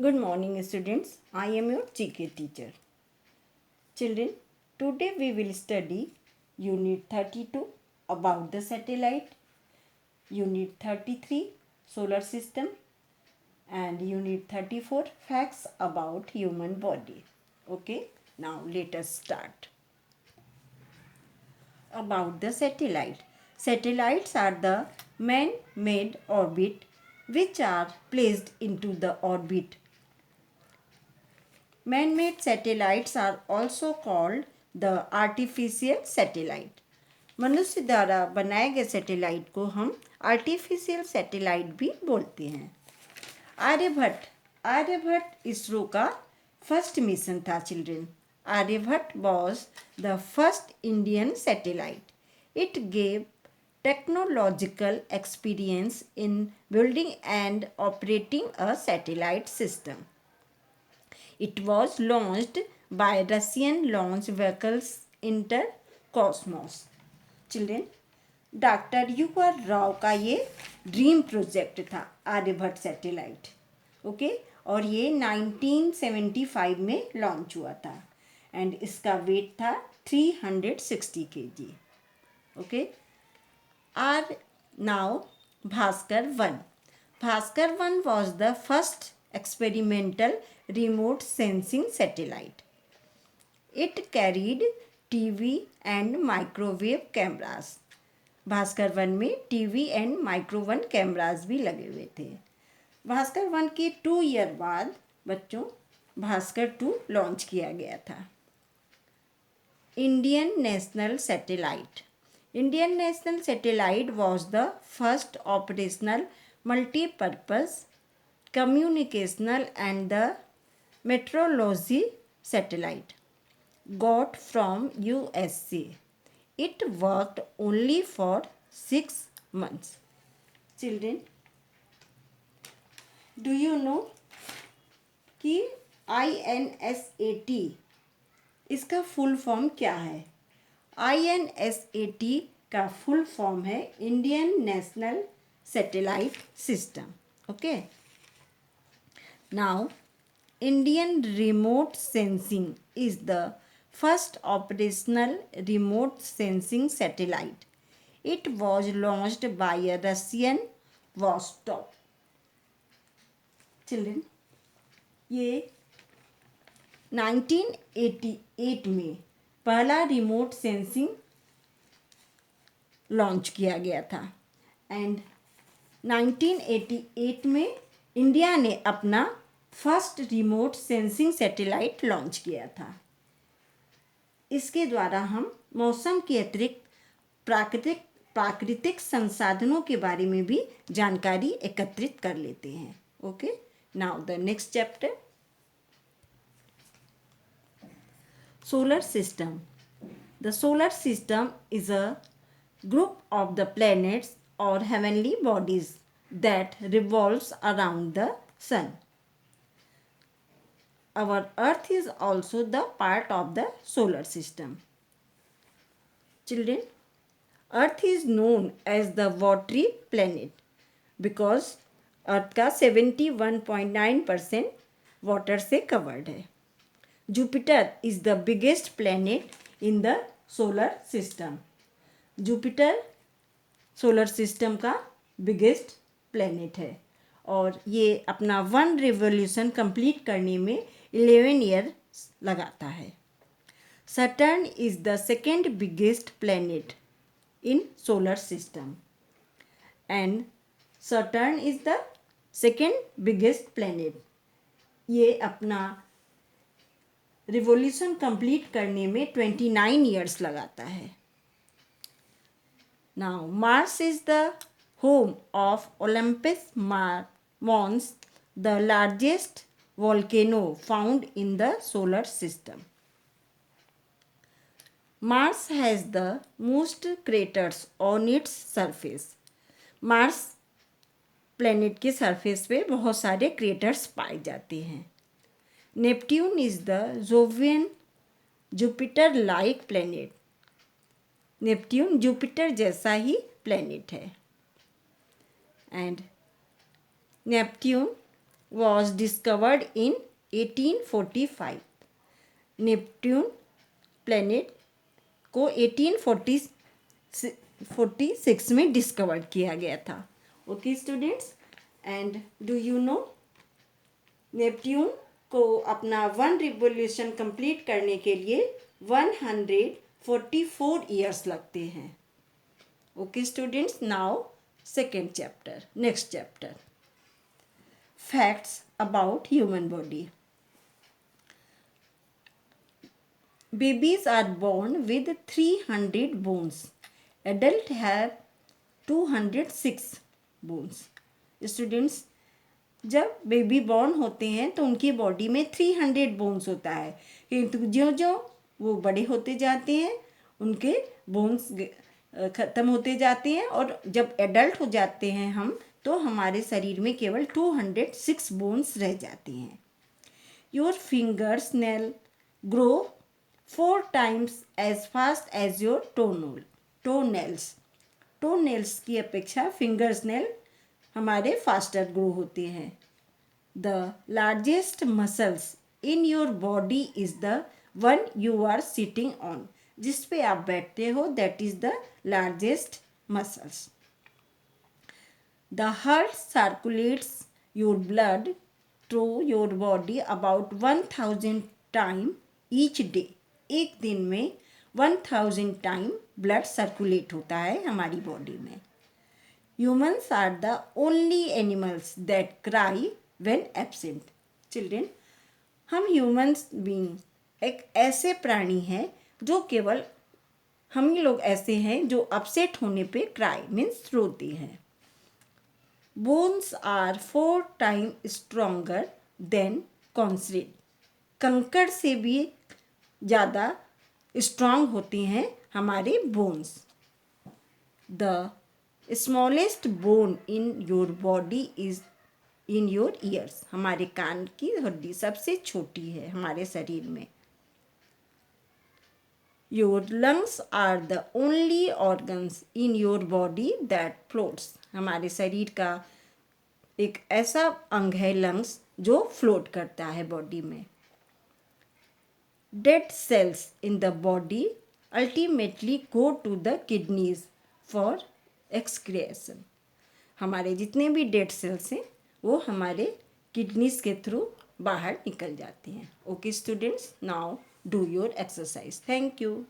Good morning, students. I am your GK teacher. Children, today we will study Unit 32 about the satellite, Unit 33 solar system, and Unit 34 facts about human body. Okay, now let us start. About the satellite. Satellites are the man-made orbit which are placed into the orbit. Man-made satellites are also called the artificial satellite. मनुष्य द्वारा बनाए गए satellite को हम artificial satellite भी बोलते हैं। आर्यभट्ट आर्यभट्ट इसरो का फर्स्ट मिशन था children. Aryabhata was the first Indian satellite. It gave technological experience in building and operating a satellite system. It was launched by Russian launch vehicles Intercosmos. Children, doctor U.R. Rao का ये dream project था Aryabhata satellite. Okay, और ये 1975 में launch हुआ था and इसका wait था 360 kg। Okay, are now Bhaskar 1. Bhaskar 1 was the first experimental remote sensing satellite. It carried TV and microwave cameras. Bhaskar 1 में टीवी एंड माइक्रोवन कैमरास भी लगे हुए थे। भास्कर 1 के 2 ईयर बाद बच्चों भास्कर 2 लॉन्च किया गया था। Indian national satellite. Indian National Satellite was the first operational multi-purpose communicational and the meteorology satellite got from USA. It worked only for 6 months. Children, do you know कि INSAT इसका full form क्या है? INSAT का full form है Indian national satellite system. Okay, now Indian remote sensing is the first operational remote sensing satellite. It was launched by a Russian Vostok. Children, ये 1988 में पहला remote sensing launch किया गया था एंड 1988 में India ने अपना first remote sensing satellite launch किया था। इसके द्वारा हम मौसम के अतिरिक्त प्राकृतिक संसाधनों के बारे में भी जानकारी एकत्रित कर लेते हैं। Okay, now the next chapter, solar system. The solar system is a group of the planets or heavenly bodies that revolves around the sun. Our earth is also the part of the solar system. Children, earth is known as the watery planet because earth का 71.9% water से covered है. Jupiter is the biggest planet in the solar system. Jupiter solar system का biggest planet है और ये अपना 1 revolution complete करने में 11 years लगाता है. Saturn is the second biggest planet in solar system and Saturn is the second biggest planet. ये अपना रिवोल्यूशन कंप्लीट करने में 29 ईयर्स लगाता है. Now Mars is the home of Olympus Mons, the largest volcano found in the solar system. Mars has the most craters on its surface. Mars planet के surface पे बहुत सारे क्रेटर्स पाए जाते हैं. Neptune is the Jovian Jupiter-like planet. Neptune Jupiter जैसा ही planet है and Neptune was discovered in 1845. Neptune planet को 1846 में डिस्कवर किया गया था. Okay students, and do you know Neptune को अपना 1 रिवोल्यूशन कंप्लीट करने के लिए 144 ईयर्स लगते हैं. Okay students, now second chapter, next chapter, facts about human body. Babies are born with 300 bones. Adults have 206 bones. Students, जब बेबी बॉर्न होते हैं तो उनकी बॉडी में 300 बोन्स होता है, किंतु ज्यों ज्यों वो बड़े होते जाते हैं उनके बोन्स ख़त्म होते जाते हैं, और जब एडल्ट हो जाते हैं हम तो हमारे शरीर में केवल 206 बोन्स रह जाते हैं. Your fingers nail grow 4 times as fast as your toenails. Toenails की अपेक्षा फिंगर्स नेल हमारे फास्टर ग्रो होते हैं. The largest muscles in your body is the one you are sitting on. जिस पे आप बैठते हो that is the largest muscles. The heart circulates your blood through your body about 1000 time each day. एक दिन में 1000 टाइम ब्लड सर्कुलेट होता है हमारी बॉडी में. Humans are the only animals that cry when absent. Children, हम humans being एक ऐसे प्राणी हैं जो केवल हम ही लोग ऐसे हैं जो अपसेट होने पे क्राई मीन्स रोते हैं. Bones are 4 time stronger than concrete. कंकड़ से भी ज़्यादा स्ट्रांग होती हैं हमारे bones. The smallest bone in your body is in your ears. हमारे कान की हड्डी सबसे छोटी है हमारे शरीर में. Your lungs are the only organs in your body that floats. हमारे शरीर का एक ऐसा अंग है लंग्स जो फ्लोट करता है बॉडी में. Dead cells in the body ultimately go to the kidneys for excretion. हमारे जितने भी डेड सेल्स हैं वो हमारे किडनीज के थ्रू बाहर निकल जाते हैं. Okay students, now do your exercise. Thank you.